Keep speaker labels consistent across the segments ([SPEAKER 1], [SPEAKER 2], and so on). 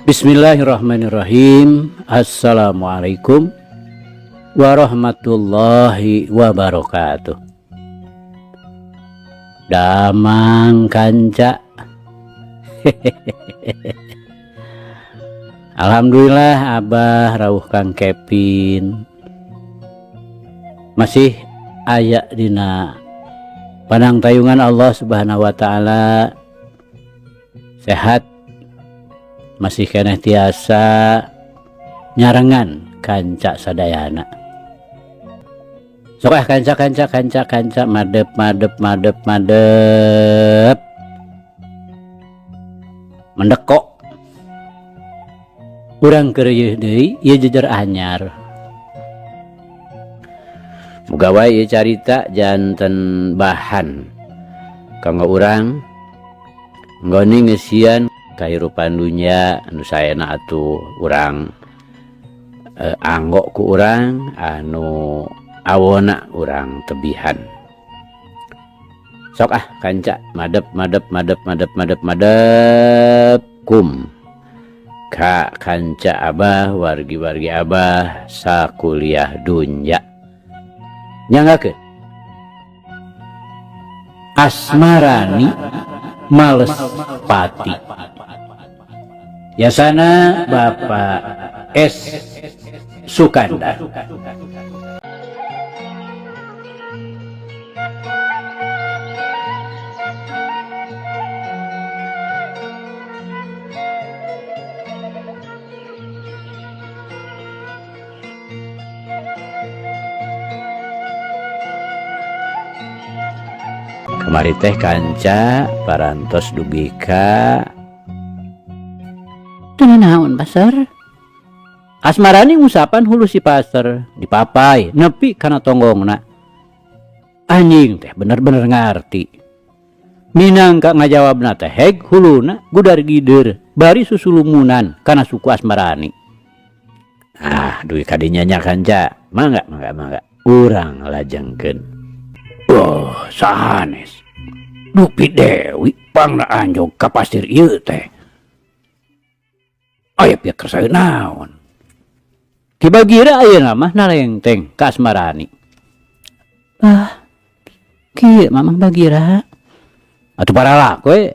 [SPEAKER 1] Bismillahirrahmanirrahim. Assalamualaikum warahmatullahi wabarakatuh. Damang kanca. Alhamdulillah Abah rawuh Kang Kevin masih aya dina panang tayungan Allah Subhanahu wa taala, sehat, masih keneh tiasa nyarengan kanca sadayana. Sok kanca madep mendekok urang keur deui ieu jejer anyar. Muga wae ieu carita janten bahan kanggo urang nggoni ngeusian kahirupan dunya anu saena atuh urang anggo ku urang anu awona urang tebihan. Sok kanca madep kum ka kanca Abah wargi-wargi Abah sakuliah dunya. Nyanggakeun asmarani males pati. Yasana Bapak S. Sukandar. Kemari teh kanca parantos dugi ka teu naon pasar. Asmarani ngusapan hulu si pasar dipapai nepi kana tonggongna. Anjing teh bener-bener ngarti. Minangka ngajawabna teh heg huluna gudar gider bari susulumunan kana suku Asmarani. Duit kadinya nya kanca, mangga. Urang lajengkeun. Sanes. Dupi Dewi pangna anjog ka pasir ieu teh. Aya pieu kersaeun naon. Ki Bagira ayeuna mah nalengteng ka Asmarani. Kieu Mamang Bagira. Atuh paralak we.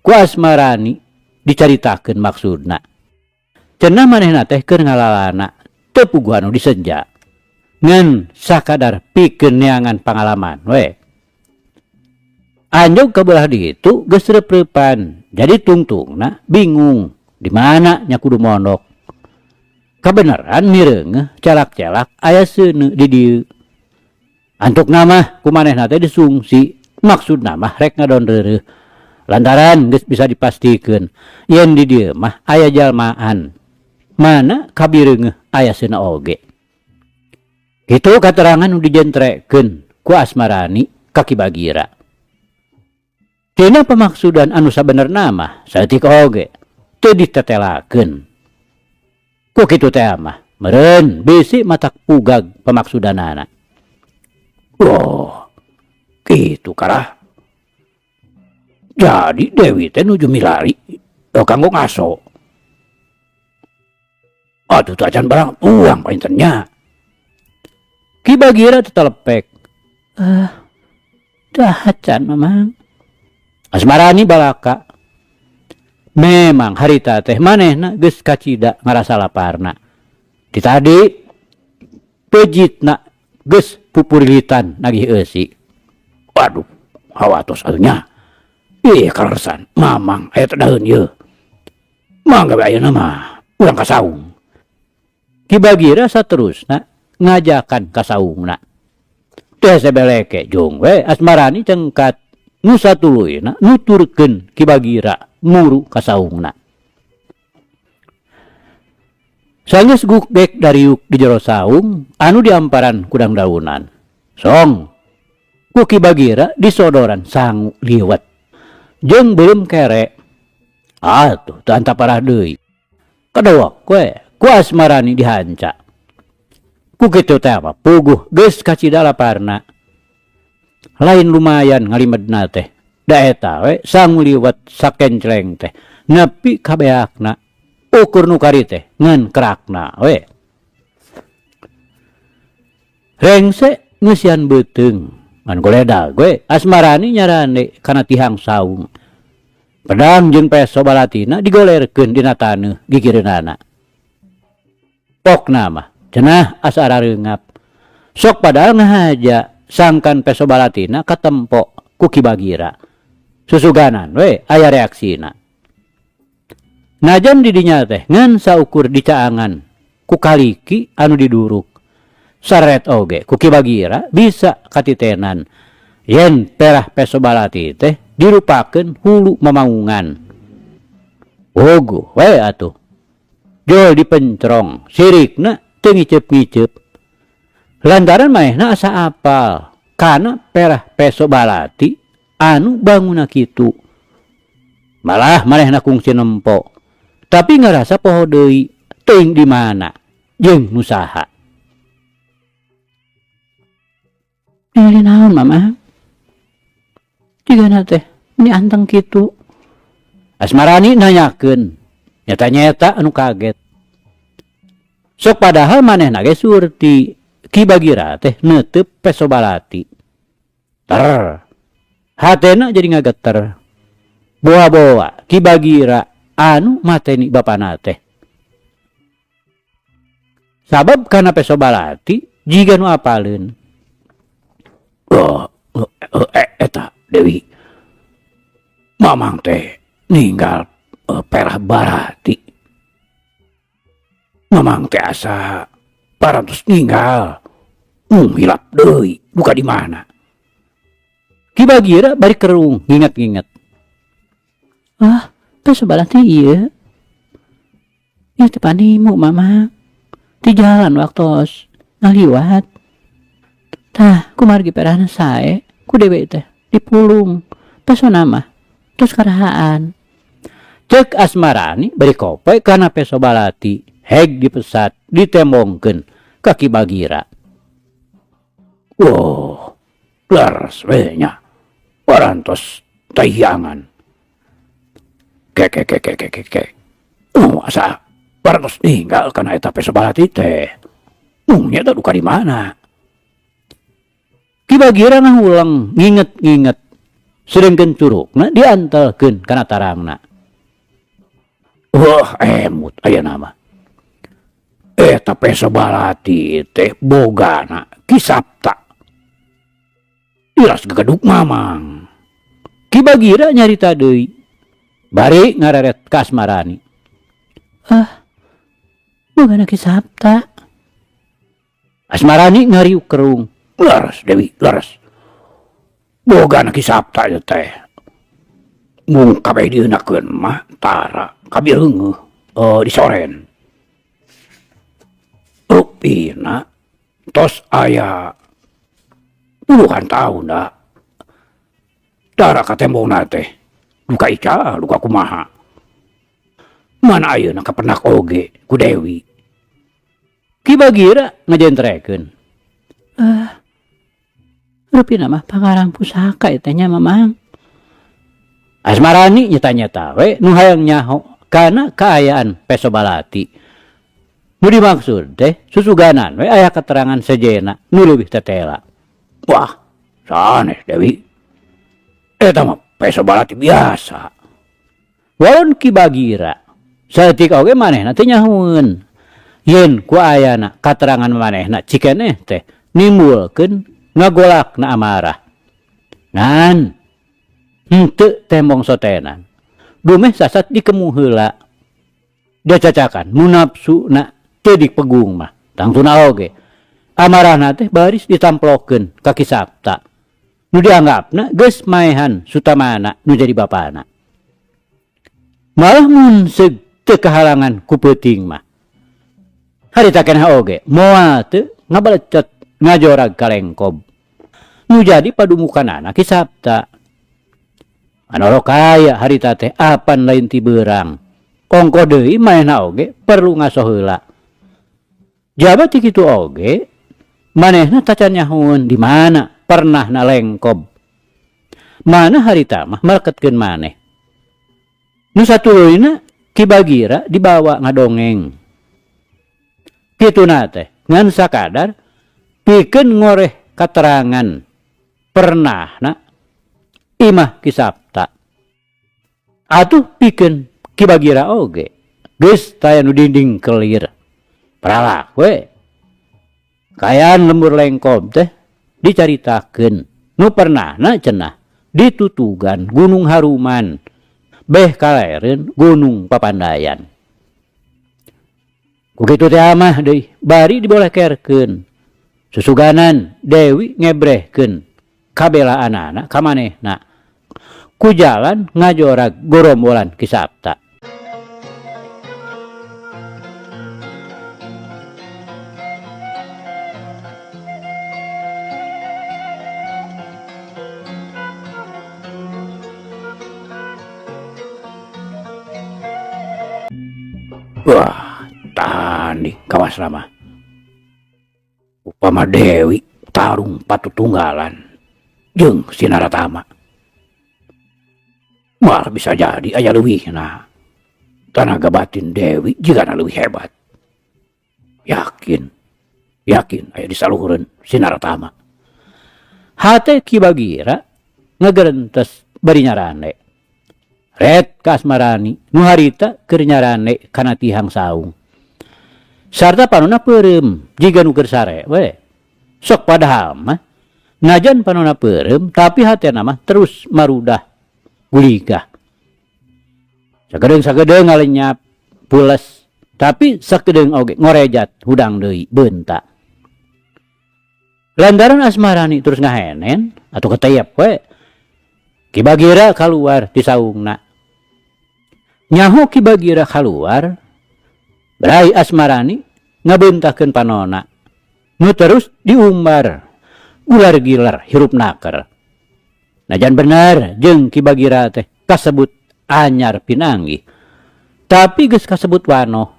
[SPEAKER 1] Ku Asmarani dicaritakeun maksudna. Cenah manehna teh keur ngalalana teu puguh anu disenja. Ngan sakadar pikeun neangan pangalaman we. Anjog kabelah ditu geus repreupan. Jadi tungtungna bingung di mana nya kudu mondok. Kabeneran mireungeuh calak-calak aya seuneu di dieu. Antukna mah kumanehna teh disungsi, maksudna mah rek ngadonreureuh. Lantaran geus bisa dipastikeun yen di dieu mah aya jalmaan. Mana kabireungeuh aya seuneu oge. Kitu katerangan nu dijentrekeun ku Asmarani ka Ki Bagira. Dina pemaksudan anu sabenerna mah saeutik oge teu ditetelakeun. Ku kitu teh mah meureun bisi matak pugag pemaksudanana. Kitu karah. Jadi Dewi teh nuju milari kanggo ngaso. Atuh teu acan barang uang paintennya. Ki Bagira tetelepek. Dahacan Mamang. Asmarani balaka. Memang harita teh manehna geus kacida ngarasa laparna. Di tadi pejitna geus pupurilitan nagih eusi. Waduh, hawatos atunya. Kalersan Mamang aya teh daeun ieu. Mangga bae ayeuna mah urang kasaung. Ki Bagira saterusna ngajakan kasaungna. Teh sebeleke jeung we Asmarani cengkat nu satuluyna nuturkeun Ki Bagira muru kasaungna. Sanggeus gugdek dariuk di jero saung anu diamparan kudang daunan. Song ku Ki Bagira disodoran sangu liwet. Jeung belum kere. Atuh teu anta parah deui. Kadawak we ku Asmarani dihanca. ku kitu teh apa puguh geus kacida laparna lain lumayan ngalimadna teh da eta we sang liwat sakencleng teh nepi ka beakna ukur nu kari teh ngan kerakna we rengse ngeusian beuteung ngan goledag we Asmarani nyarane kana tihang saung pedang jeung peso balatina digolerkeun dina taneuh gigireunana pokna mah cenah asa arareungap sok padahal ngahaja sangkan peso balatina katempo ku Ki Bagira susuganan we aya reaksina najan di dinya teh ngan saukur dicaangan ku kaliki anu diduruk saret oge ku Ki Bagira bisa katitenan yen perah peso balati teh dirupakeun hulu mamaungan ogo we atuh jol dipencrong sirikna teu ngiceup-ngiceup lantaran maehna asa apal kana perah peso balati anu banguna kitu malah manehna kungsi nempo tapi ngerasa poho deui teuing di mana jeung nu saha ningali naon mama digana teh ini anteng kitu Asmarani nanyakeun nyata-nyata anu kaget sok padahal manehna ge surti Ki Bagira teh neuteub peso balati ter hatena jadi ngageter boa-boa Ki Bagira anu mateni bapana teh sabab kana peso balati jiga nu apaleun eta Dewi mamang teh ninggal perah balati mamang teh asa parantos ninggal hilap deui duka di mana Ki Bagira bari kerung nginget-nginget peso balati ieu ieu teh panimu mama di jalan waktos ngaliwat tah kumargi perahna sae ku dewe teh dipulung peso nama terus karahaan cek Asmarani beri kope kana peso balati heg dipesat ditembongkeun ka Ki Bagira laras we nya parantos tayangan ke asa parantos ninggal kana eta peso balati teh nya duka di mana Ki Bagira ngahulang nginget-nginget sedengkeun curugna diantelkeun kana tarangna emut aya nama eta peso balati teh bogana Ki Sapta iras gegeduk mamang Ki Bagira nyarita deui bari ngareret ka Asmarani bogana Ki Sapta Asmarani ngariuk kerung laras Dewi laras bogana Ki Sapta ieu teh mung kabeh dieunakeun mah tara kabireungeuh disoren rupina tos aya puluhan tahun da tara katembongna teh luka ica luka kumaha mana ayeuna kapernak oge ku Dewi Ki Bagira ngajentrekeun rupina mah pangarang pusaka eta nya mamang Asmarani nyata-nyata we nu hayang nyaho kana kaayaan peso balati nu dimaksud teh susuganan we aya keterangan sejena nu leuwih tetela wah sanes Dewi eta mah peso balati biasa walon Ki Bagira saeutik oge manehna teh nyahoeun yen ku ayana katerangan manehna cikeneh teh nimbulkeun ngagolakna amarah ngan henteu tembong sotenan dumeh sasat dikemu heula dia cacakan mun nafsuna teu dipegung mah tangtuna oge amarahna teh baris ditamplokeun ka Ki Sapta nu dianggapna geus maehan sutamana nu jadi bapana malah mun seug teu kahalangan ku peuting mah harita keneh oge moal teu ngabalecet ngajorag kalengkob nu jadi padumukanana Ki Sapta anoro kaya harita teh apan lain ti beurang ongko deui manehna oge perlu ngaso heula Jabat kitu oge manehna tacan nyahun di mana pernah na lengkob. Mana harita mah maleketkeun maneh. Nu satuluyna Ki Bagira dibawa ngadongeng. Kituna teh ngan sakadar pikeun ngoreh katerangan pernahna imah Ki Sapta. Atuh pikeun Ki Bagira oge geus taya nu dinding kelir. Pralak we. Kayaan lembur lengkob teh dicaritakeun nu pernahna cenah ditutugan Gunung Haruman beh kalereun Gunung Papandayan. Kukitu teh amah deui bari dibolehkeun susuganan Dewi ngebrehkeun kabelaanana ka manehna ku jalan ngajorag gorombolan Ki Sapta. Wah, tahan nih kawas lama. Upama Dewi tarung patutunggalan jeung si Naratama. Malah bisa jadi aya leuwih nah. Tenaga batin Dewi jigana leuwih hebat. Yakin aya di saluhureun si Naratama. Hate Ki Bagira ngegerentes bari nyarane. Ret kasmarani nu harita keur nyarane kana tihang saung. Sarta panonna peureum jiga nu keur sare we. Sok padahal mah najan panonna peureum tapi hatena mah terus marudah guligah. Sagedeung ngalenyap pules tapi sakedeung oge ngorejat hudang deui beunta. Lantaran asmarani terus ngahenen atuh keteyep we. Ki Bagira kaluar ti saungna. Nyaho Ki Bagira kaluar, berai asmarani ngabeuntakeun panonna. Nu terus diumbar ular gilar hirup naker. Najan bener jeung Ki Bagira teh kasebut anyar pinanggih. Tapi geus kasebut wanoh.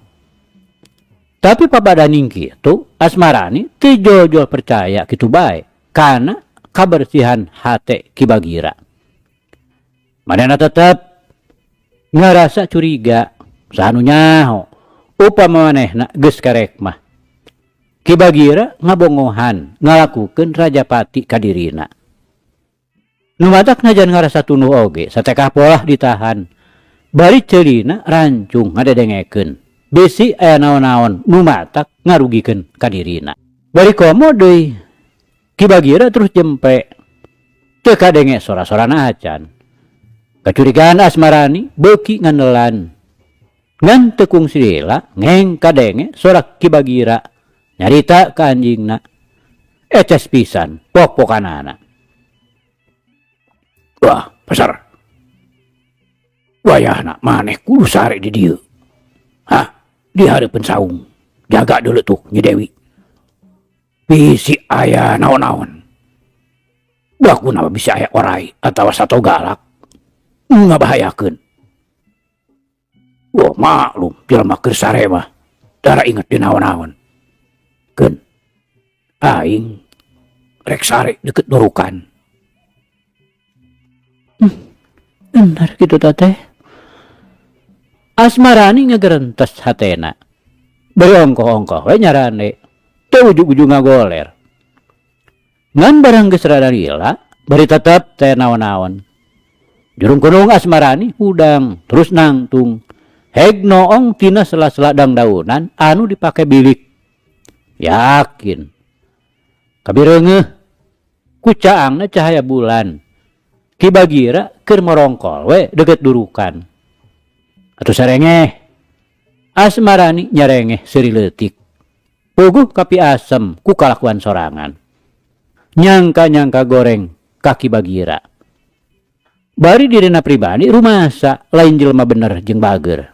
[SPEAKER 1] Tapi pabadaning kitu asmarani teu jol-jol percaya kitu bae kana kabersihan hate Ki Bagira. Manehna tetep ngarasa curiga sanu nyaho upama manehna geus karek mah Ki Bagira ngabongohan ngalakukeun Rajapati ka dirina. Nu matak najan ngarasa tunuh oge satekah polah ditahan. Bari ceulina rancung ngadedengekeun bisi aya naon-naon nu matak ngarugikeun ka dirina. Bari komo deui Ki Bagira terus jempe teu kadenge sora-sorana acan. Kecurigaan asmarani beuki nganelan. Ngan tekung silila ngeng kadenge sorak Ki Bagira nyarita ka anjingna. Eces pisan pok-pokanana. Wah, pasar. Wayahna maneh kudu sare di dieu. Hah, di hareupeun saung. Jaga deuleu tuh Nyi Dewi. Bisi aya naon-naon. Bakuna bisa aya orai atawa sato galak. Ngabahayakeun. Wah, maklum jelema keur sare mah tara inget di naon-naon. Keun aing rek sare deukeut nurukan. Bener kitu teh. Asmarani ngagerentes hatena. Bari ongkoh-ongkoh we nyarane teu ujug-ujug ngagoler. Ngan barang geus rada lila bari tetep teh naon-naon. Jurung kunung asmarani hudang terus nangtung. Heg noong tina sela-sela dangdaunan anu dipake bilik. Yakin. Kabireungeuh ku caangna cahaya bulan. Ki Bagira keur merongkol we deukeut durukan. Atuh sarengeh. Asmarani nyarengeh seuri leutik. Puguh kapi asem ku kalakuan sorangan. Nyangka-nyangka goreng ka Ki Bagira. Bari dirina pribadi rumasa lain jelema bener jeung bager.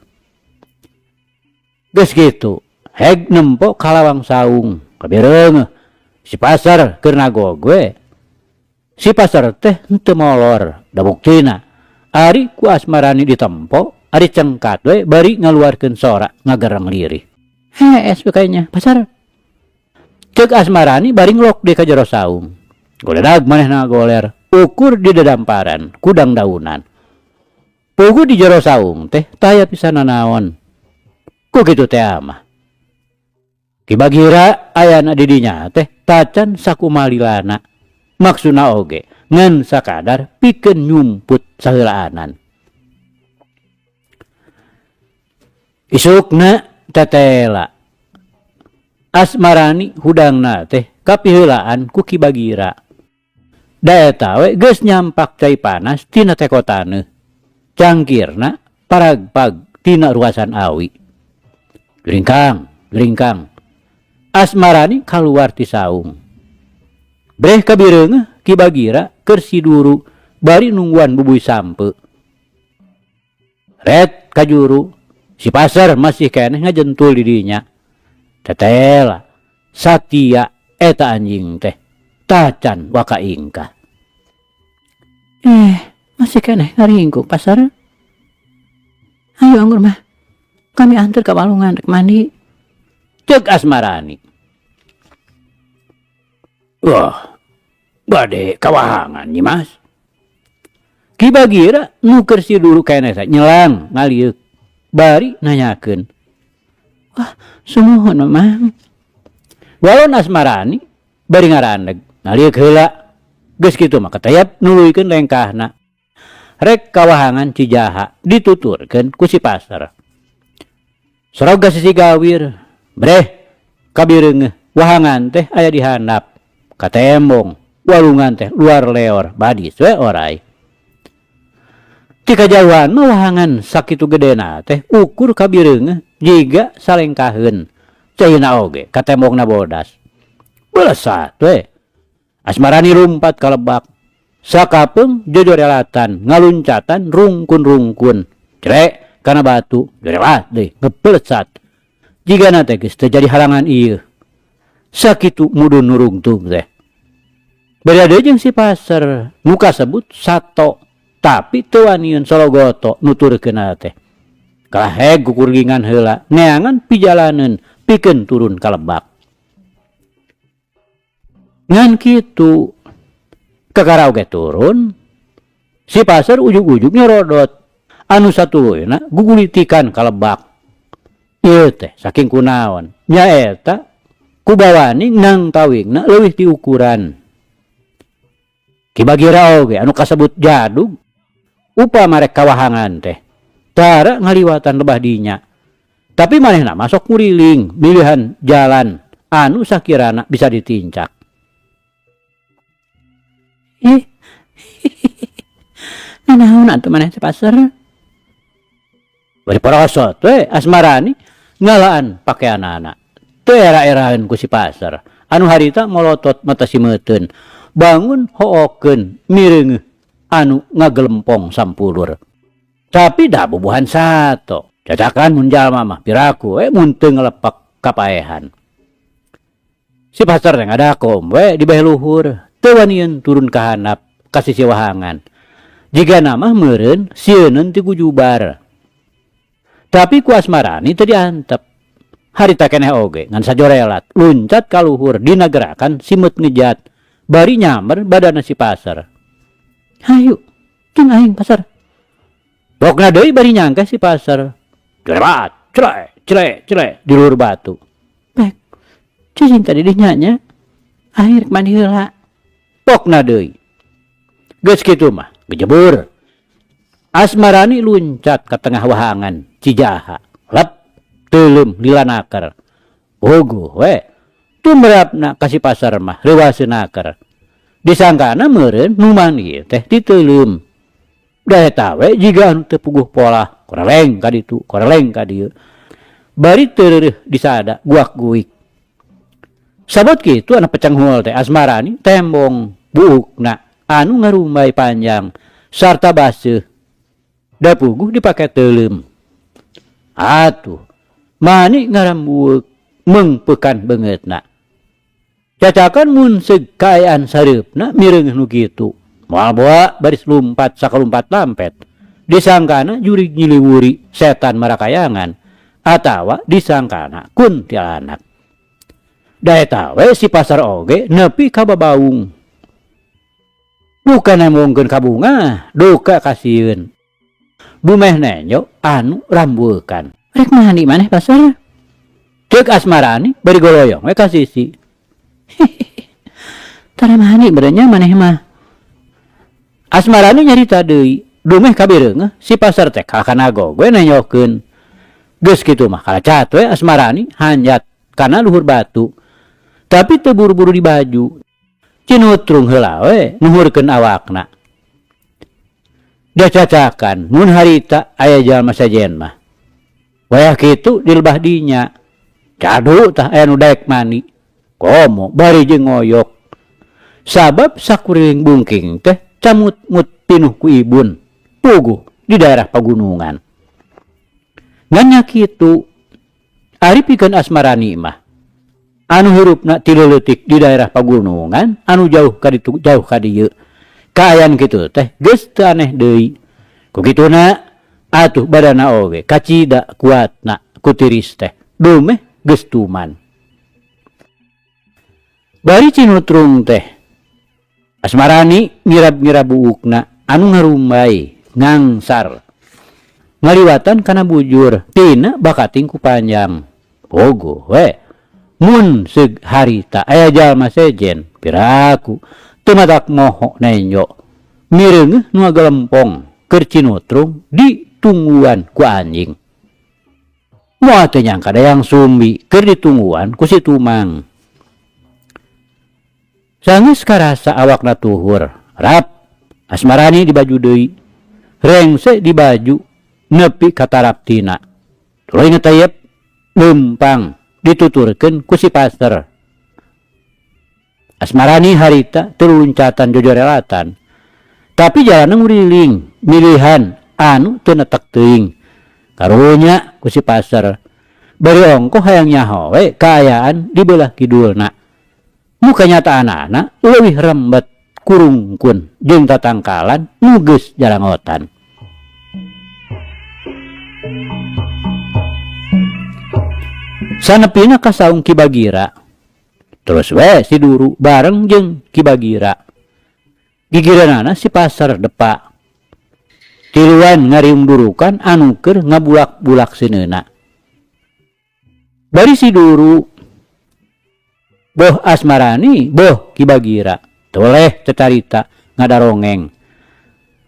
[SPEAKER 1] Geus kitu, heg nempo kalawang saung. Kabireungeuh si pasar keur nagog we. Si pasar teh henteu molor, da buktina ari ku asmarani ditempo, ari cengkat we bari ngaluarkeun sora ngagarang lirih. Hees we kayaknya pasar. Cek Asmarani bari ngelok di kajero saung. Goledag manehna goler, ukur di dadamparan, kudang daunan. Pugu di jero saung teh taya pisan nanaon. Ku kitu teh mah. Ki Bagira ayana di dinya teh tacan sakumalilana. Maksudna oge ngan sakadar pikeun nyumput saheulaanan. Isukna tetela Asmarani hudangna teh kapiheulaan ku Ki Bagira. Da eta we geus nyampak cai panas tina tekotane. Cangkirna paragpag tina ruasan awi. Gringkang. Asmarani kaluar ti saung. Breh kabireung Ki Bagira keur siduru bari nungguan bubuy sampe. Ret kajuru si pasar masih keneh ngajentul di dinya. Tetela satia eta anjing teh tacan waka ingka. Masih keneh ngaringkuk pasar. Ayo anggur mah, kami antar ke balungan rek mandi. Cek Asmarani. Wah, bade kawahangan nih mas. Ki Bagira nuker si dulu kene nyelang ngaliuk. Bari nanyakeun. Wah, sumuhun mang. Walon Asmarani bari ngarandeg ngaliuk heula. Geus kitu mah katayap nuluykeun lengkahna. Rek kawahangan Cijaha dituturkeun ku si pasar. Soroga sisi gawir, breh kabireung wahangan teh aya di handap. Katembong walungan teh luar leor badis we oray. Ti kajauhan mah wahangan sakitu gedena teh ukur kabireung jiga salengkaheun. Caina oge katembongna bodas. Belesat we. Asmarani lumpat ka lebak. Sakapeung jojorelatan ngaluncatan rungkun-rungkun. Crek kana batu direwat deui ngepelesat. Jigana teh geus teu jadi halangan ieu. Sakitu mudun nurungtung teh. Beda deui jeung si pasar nu kasebut sato tapi teu waniun sologoto nuturkeun teh. Kaheg kukurgingan heula neangan pijalaneun pikeun turun ka lebak. Ngan kitu kakara oge turun si pasar ujug-ujug nyorodot anu satuluyna gugulitikan ka lebak. Ieu teh saking kunaon nyaeta ku bawani nang tawingna leuwih ti ukuran. Ki Bagira oge anu kasebut jadug upama rek kawahangan teh tara ngaliwatan lebah dinya. Tapi manehna masok nguriling milihan jalan anu sakirana bisa ditincak. Nanaon atuh maneh teh pasar? Bari parosot we Asmarani ngalaan pakeanana. Teu era-eraeun ku si pasar. Anu harita molotot mata simeuteun. Bangun hookeun mireung anu ngagelempong sampulur. Tapi da bubuhan sato. Cacakan mun jalma mah piraku mun teu ngalepak kapaehan. Si pasar teh ngadakom we di bae luhur. Teu waniun turun ka handap ka sisi wahangan. Jiga nama meureun sieun ti gujubar. Tapi ku Asmarani teu diantep. Harita keneh oge ngan sajorelat luncat ka luhur dina gerakan simut ngejat. Bari nyamer badanna si pasar. Hayu, jeung aing pasar. Pokna deui bari nyangkeh si pasar. Jerebat, cre di luhur batu. Pek, cicing tadi dinya nya. Air mandi heula. Pokna deui. Geus kitu mah gejebur. Asmarani luncat ke tengah wahangan Cijaha. Lep teuleum dilanaker. Ogo we. Tumrapna ka si pasar mah reuwaseun aker. Disangkana meureun nu mani teh diteuleum. Da eta we jiga anu teu puguh pola, koreleng ka ditu, koreleng ka dieu. Bari teu disada guak-guik. Sabot kitu anu pecenghul teh Asmarani tembong buukna anu ngarumbay panjang sarta baseuh. Da puguh dipake teuleum. Atuh, mani ngarambueuk mengpeukan beungeutna. Cacakan mun seug kaayaan sareupna mireung nu kitu. Moal boa baris lumpat sakalumpat lampet. Disangkana jurig nyiliwuri setan marakayangan atawa disangkana kuntilanak. Da eta we si pasar oge nepi ka babaung. Bukan emongkeun ka bunga, duka kasieun. Bumeh nenyo anu rambeukan. Rek mandi maneh pasar. Ceuk Asmarani bari goloyong we ka sisi. Tara mandi berenya maneh mah. Asmarani nyarita deui, dumeh ka bireung si pasar teh kana gogoe nenyokeun. Geus kitu mah kalacat we Asmarani hanjat kana luhur batu. Tapi teu buru-buru di baju. Cinutrung heula we nuhurkeun awakna. Dia cacakan mun harita aya jalma sajen mah. Wayah kitu dilebah dinya. Cadu tah aya nu daek mani. Komo bari jeung ngoyok. Sabab sakuriling bungking teh camut-mut pinuh ku ibun. Puguh di daerah pagunungan. Nganya kitu ari pikeun Asmarani mah. Anu hirupna ti leutik di daerah pagunungan, anu jauh ka dieu. Kaayaan kitu teh geus teu aneh deui. Ku kituna atuh badana oge kacida kuatna ku tiris teh. Dumeh geus tuman. Bari cinutrung teh Asmarani ngirab-ngirab buukna anu ngarumbay ngangsar. Ngaliwatan kana bujur tina bakating ku panjang. Pogo we. Mun seug harita aya jalma sejen piraku teu madak moho nenyo mireung nu ngagelempong keur cinutrung ditungguan ku anjing. Moal teu nyangka dayang sumbi keur ditungguan ku si tumang. Sanggeus karasa awakna tuhur, rap Asmarani di baju deui. Rengse di baju nepi ka tarap tina. Tuluy ngetayep lempang dituturkeun ku si pasar. Asmarani harita teu luncatan jojorelatan. Tapi jalanna nguriling, milihan anu teu netek teuing. Karunya ku si pasar. Bari ongkoh hayang nyaho we kaayaan di beulah kidulna. Muka nyataanana leuwih rembet kurungkun jeung tatangkalan nu geus jalangotan. Sanepina ka saung Ki Bagira. Terus we si Duru bareng jeung Ki Bagira. Gigireunana si pasar depa. Tiluan ngariung durukan anu keur ngabulak-bulak sineuna. Bari si Duru, boh Asmarani, boh Ki Bagira, toleh cecarita ngadarongeng.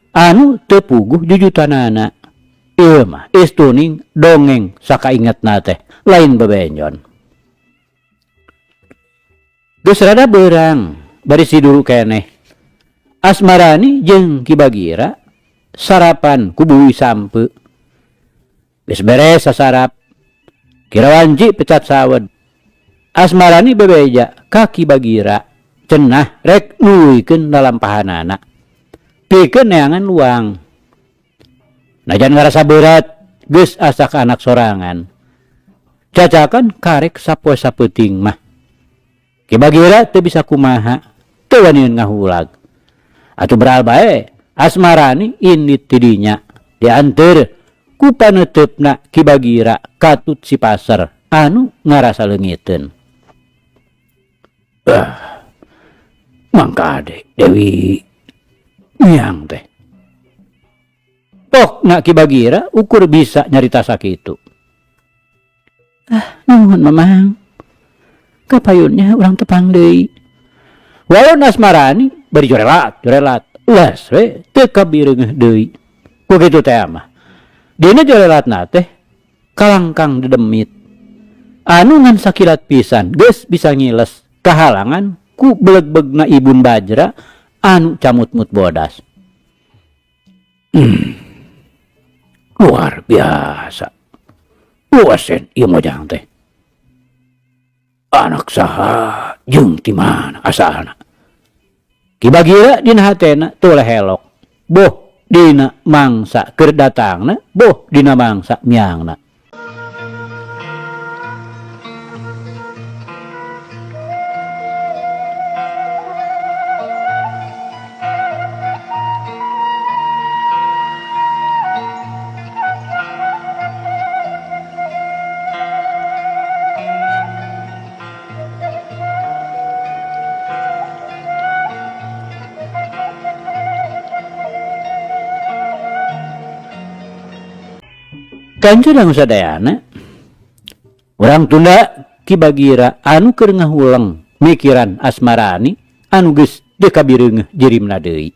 [SPEAKER 1] Anu teu puguh jujutanana. Ieu mah istuning dongeng sakaingetna teh lain bebenjon. Geus rada beurang bari si Duru keneh. Asmarani jeung Ki Bagira sarapan ku bui sampeu. Geus beres sasarap. Kirawanci pecat sawed. Asmarani bebeja ka Ki Bagira cenah rek nuwikeun lalampahanana. Pikeun neangan luang. Najan ngarasa berat geus asa ka anak sorangan. Cacakan karek sapoe sapeuting mah. Ki Bagira teu bisa kumaha, teu waniun ngahulag. Atuh beral bae Asmarani indit ti dinya dianteur ku paneutepna Ki Bagira katut si pasar anu ngarasa leungiteun. Mangka ade Dewi nyang teh. Pok na Ki Bagira ukur bisa nyarita sakitu. Nuhun Mamang. Kapayunnya urang tepang deui. Walau Asmarani bari jorelat. Ulas we teu kabireungeuh deui. Ku kitu teh mah. Dina jorelatna teh kalangkang dedemit. Anu ngan sakilat pisan geus bisa ngiles kahalangan ku beleg-begna ibun bajra anu camut-mut bodas. Luar biasa. Puasen ieu mojang teh. Anak saha jeung ti mana asalna? Ki Bagira dina hatena teu helok. Boh dina mangsa keur datangna, boh dina mangsa miangna. Kanjeng sadayana urang tunda Ki Bagira anu keur ngahulang mikiran asmarani anu geus teu kabireungeuh jirimna deui.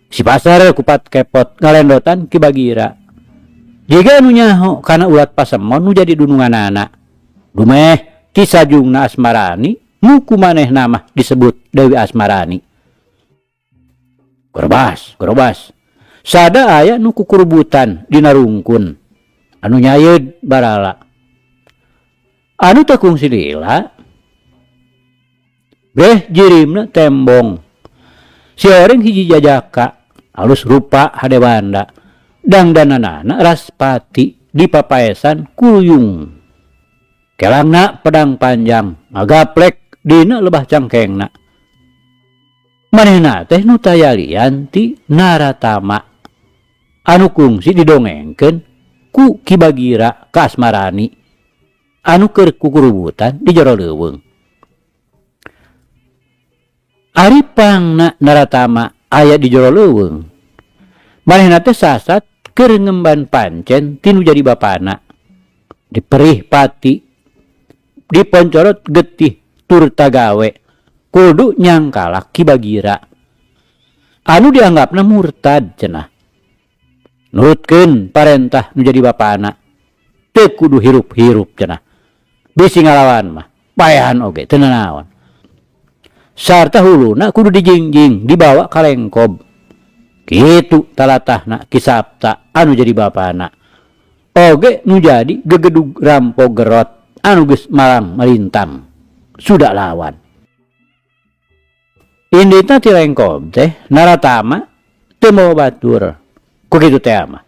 [SPEAKER 1] Si pasar kupat kepot ngalendotan Ki Bagira. Jiga anu nyaho kana ulat pasemon nu jadi dununganana. Dumeh ti sajungna asmarani nu kumanehna mah disebut Dewi Asmarani. Gorobas. Sada aya nu kukurubutan dina rungkun anu nyayeud barala. Anu teu kungsi lila beh jirimna tembong. Si oreng hiji jajaka alus rupa hadewanda dangdananana Raspati dipapaesan kuyung. Kelangna pedang panjang magaplek dina lebah cangkengna. Manehna teh nu tayalian ti Naratama anu kungsi didongengkeun ku Ki Bagira ka Asmarani anu keur kukurubutan di jero leuweung. Ari pangna Naratama aya di jero leuweung, manehna teh sasat keur ngemban pancen tinu jadi bapana. Diperih pati, diponcorot getih tur tagawe, kudu nyangkalak Ki Bagira. Anu dianggapna murtad cenah. Nurutkeun parentah nu jadi bapana, teu kudu hirup-hirup cenah. Bisi ngalawan mah, paehan oge teu nanaon. Sarta huluna kudu dijingjing, dibawa ka lengkob. Kitu talatahna Ki Sapta anu jadi bapana. Oge nu jadi gegedug rampo gerot anu geus malang melintang. Sudah lawan. Inditna ti lengkob teh Naratama teu mau batur. Ku kitu teh mah.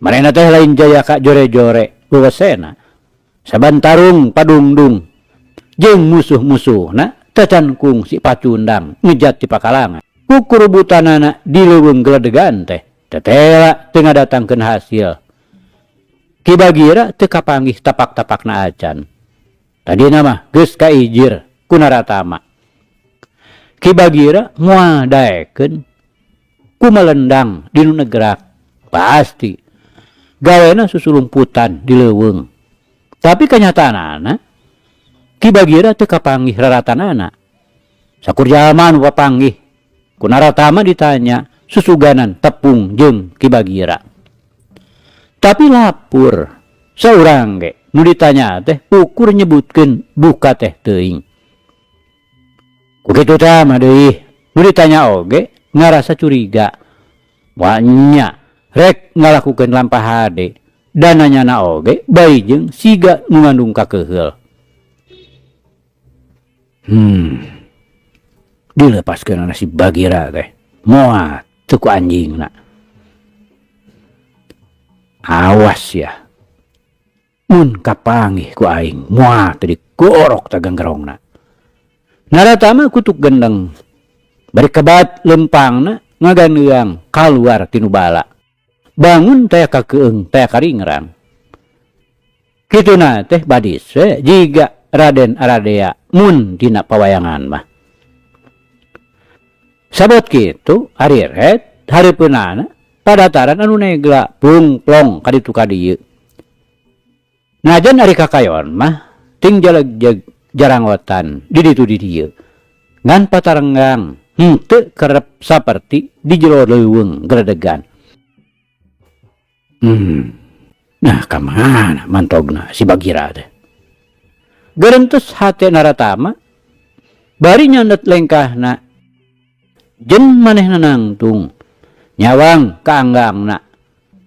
[SPEAKER 1] Manehna teh lain jaya ka jore-jore luwesena. Saban tarung padungdung jeung musuh-musuhna tacan kungsi pacundang ngejat ti pakalangan. Kukurubutanana di leuweung geledegan teh tetela teu ngadatangkeun hasil. Ki Bagira teu kapanggih tapak-tapakna acan. Tadina mah geus kaijir ku Naratama. Ki Bagira moal daekeun ku melendang di nu negrak. Pasti gawena susulumputan di leuweung. Tapi kenyataanana Ki Bagira teu kapanggih raratanana. Sakur jalma anu papanggih ku Naratama ditanya susuganan tepung jeung Ki Bagira. Tapi lapur saurang ge nu ditanya teh ukur nyebutkeun buka teh teuing. Ku kitu teh mah deui nu ditanya oge ngarasa curiga. Wanya rek ngalakukeun lampah hade. Dan nanyana oge bayi jeung siga nu ngandung kakeheul. Dilepaskeun si Bagira teh moal teu ku anjingna. Awas ya. Mun kapanggih ku aing moal teu digorok ta ganggerongna. Naratama kutuk gendeng. Bari kebat lempangna ngagandeuang kaluar tinu bala. Bangun teh kakeung teh karingrang. Kituna teh badise jiga Raden Aradea mun dina pawayangan mah. Sabot kitu ari ret hareupeunana padataran anu negla plung-plong kaditu kadieu. Najan ari kakayon mah ting jalegjeg jaranggotan di ditu di dieu. Ngan patarenggang henteu kerep saperti di jero leuweung geledegan. Nah kamana mantogna si Bagira teh. Gerentes hate Naratama bari nyandet lengkahna jen manehna nangtung nyawang kaanggangna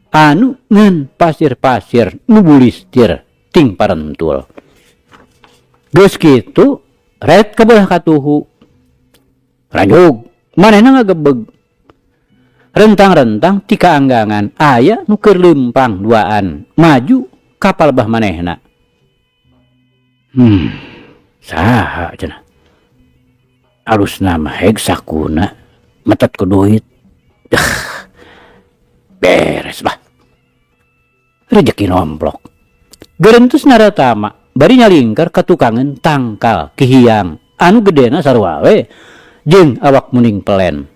[SPEAKER 1] anu ngan pasir-pasir nu bulistir ting parentul. Geus kitu ret kabelah katuhu. Rajug manehna ngagebeg. Rentang-rentang ti kaanggangan aya nu keur leumpang duaan maju kapal bah manehna. Saha cenah. Alusna mah heg sakuna metet ku duit. Beres bah. Rejeki nomplok. Gerentes Naratama bari nyalingker ka tukangan tangkal kihiyang anu gedena sarua we jeung awak muning pelen.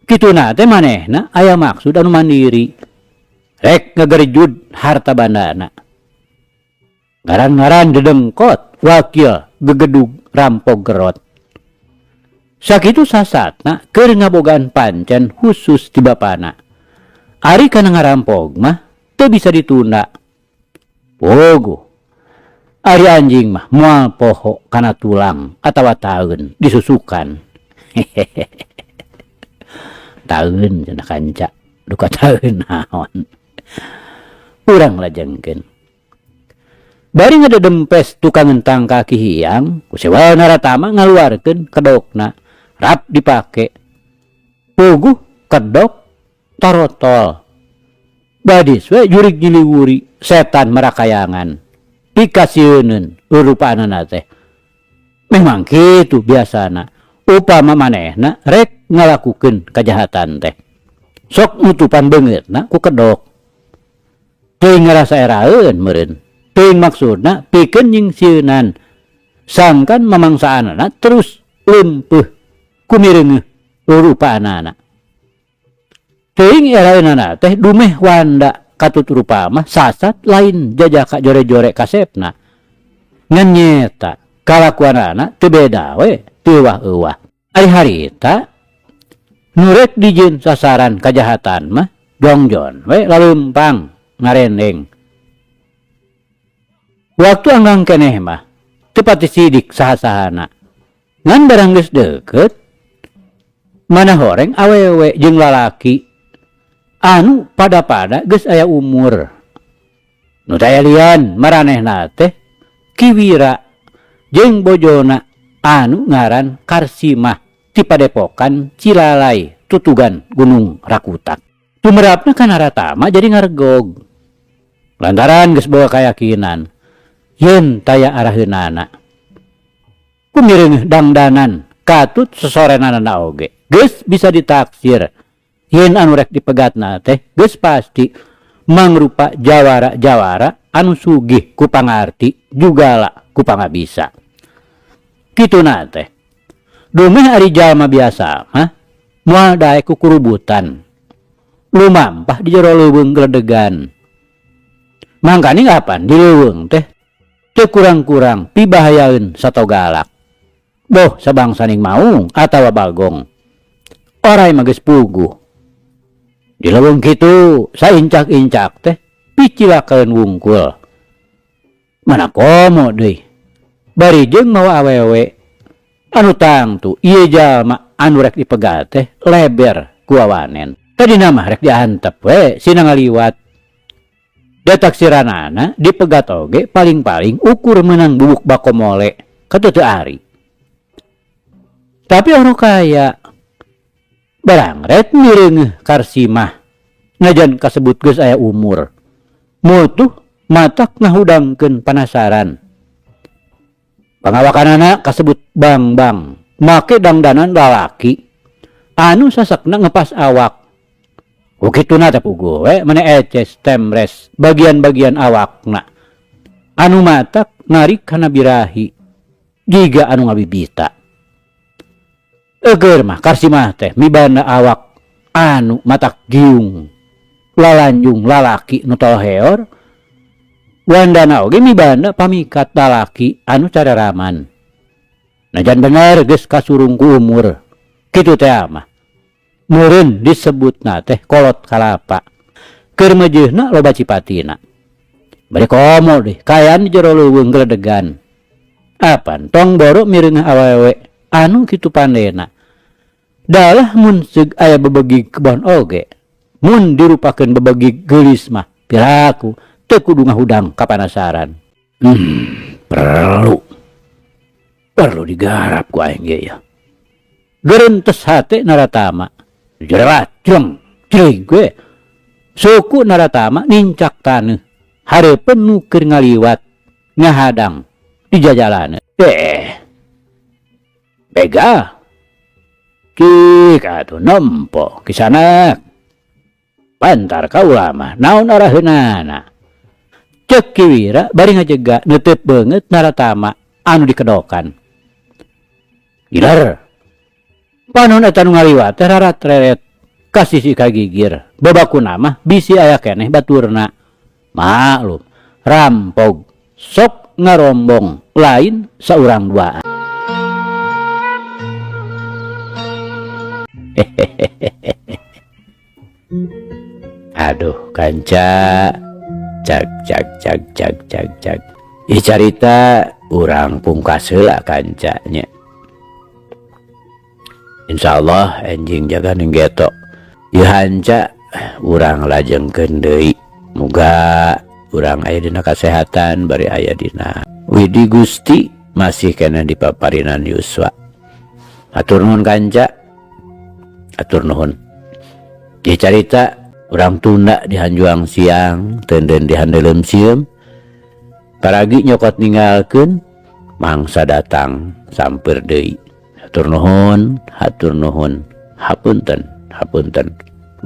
[SPEAKER 1] Kituna teh manehna aya maksud anu mandiri. rek ngagerjud harta bandana. Ngaran-ngaran dedengkot wakil gegedug rampok gerot. Sakitu sasatna keur ngabogaan pancen khusus ti bapana. Ari kana ngarampog mah teu bisa ditunda. Pogo. Ari anjing mah moal poho kana tulang atawa taeun disusukan. Taeun cenah kanca, duka taeun naon. Urang lajengkeun. Bari ngadedempes tukang entang kaki hiang, kusewa naratama ngaluarkeun kedokna, rap dipake. Puguh kedok tarotol. Badis we jurig jiliwuri setan merakayangan. Pikasieun rupaana teh. Memang kitu biasana. Upama manehna rek ngalakukeun kajahatan teh. Sok nutupan beungeutna ku kedok. Teuing ngarasa eraeun meureun. Teuing maksudna pikeun nyingsieunan. Sangkan mamangsaanana terus leumpeuh ku mireungeuh rupaana. Teuing eraeunana teh dumeh wanda katut rupa mah sasat lain jajaka jore-jore kasepna. Ngan nyeta kalakuanana teu beda we teu euwah-euwah. Ari harita nurek dijieun sasaran kajahatan mah jongjon we laleumpang ngarendeng. Waktu anggang keneh mah teu pati sidik saha-sahana. Ngan barang geus deukeut mana horeng awewe jeung lalaki anu pada-pada geus aya umur. Nu daya lian maranehna teh Kiwira jeung bojona anu ngaran Karsimah ti Padepokan Cilalay tutugan Gunung Rakutak. Tumerapna kana Ratama jadi ngaregog. Lantaran geus boga kayakinan yen taya araheunana. Kumireung dangdanan katut sesorenana oge geus bisa ditaksir yen anu rek dipegatna teh geus pasti mangrupa jawara-jawara anu sugih ku pangarti jugala ku pangabisa. Kituna teh dumeh ari jalma biasa mah moal daek ku kurubutan lumampah di jero leuweung gledegan. Mangkani ngapan di leuweung teh teu kurang-kurang pibahayaeun satogalak. Boh sabangsaning maung atawa bagong. Oray mah geus puguh. Di leuweung kitu saincak-incak teh picilakeun wungkul. Mana komo deui. Bari jeung mawa awewe anu tangtu ieu jalma anu rek dipegat teh leber ku awanen. Tadina mah rek diantep we sina ngaliwat. Dataksiranana dipegat oge paling-paling ukur menang bubuk bako mole kateu ari. Tapi anu kaya barangret mireungeuh Karsimah najan kasebut geus aya umur. Mutuh matak ngahudangkeun panasaran. Pangawakanana kasebut Bang-bang make dangdanan lalaki anu sasakna ngepas awak. Ukituna teh puguh we mane eces temres bagian-bagian awakna anu matak narik kana birahi jiga anu ngabibita. Eueur mah Karsimah teh mibanda awak anu matak giung lalanjung lalaki nu tolheor. Wandana oge mibanda pamikat lalaki anu cararaman. Najan bener geus kasurung ku umur. Kitu teh mah meureun disebutna teh kolot kalapa. Keur meujeunna loba cipatina. Bari komo deh kayan di jero leuweung gledegan. Apan tong boro mireungeuh awewe anu kitu pandena. Dalah mun seug aya bebegig kebon oge. Mun dirupakeun bebegig geulis mah piraku teu kudu ngahudang kapanasaran. Perlu digarap ku aing ge ya. Gereuntes hate Naratama. Jerelat jeung ceuing gue. Suku Naratama nincak taneuh. Hareupeun nu keur ngaliwat ngahadang di jajalaneun. Bega. Cik atuh nempo kisanak. Pantar kaula mah naon araheunana. Ceuk Kiwira bari ngajega neuteut beungeut Naratama anu dikedokan. Gilar. Panon eta nu ngaliwat teh rarat-reret kasih si kagigir babaku nama bisi aya keneh baturna maklum rampog sok ngarombong lain saurang duaan. Aduh kanca cak ieu carita urang pungkas heula kancanya. Insyaallah enjing jaga ninggeto ieu hanca urang lajengkeun deui muga urang aya dina kasehatan bari aya dina widi Gusti masih kena dipaparinan yuswa. Atur nuhun kanca, atur nuhun. Ieu carita urang tunda di hanjuang siang tenden di handelem sieum paragi nyokot ninggalkeun mangsa datang samper deui. Hatur nuhun, hapunten.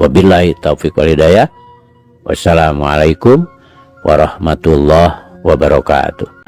[SPEAKER 1] Wabillahi taufiq wal hidayah. Wassalamualaikum warahmatullahi wabarakatuh.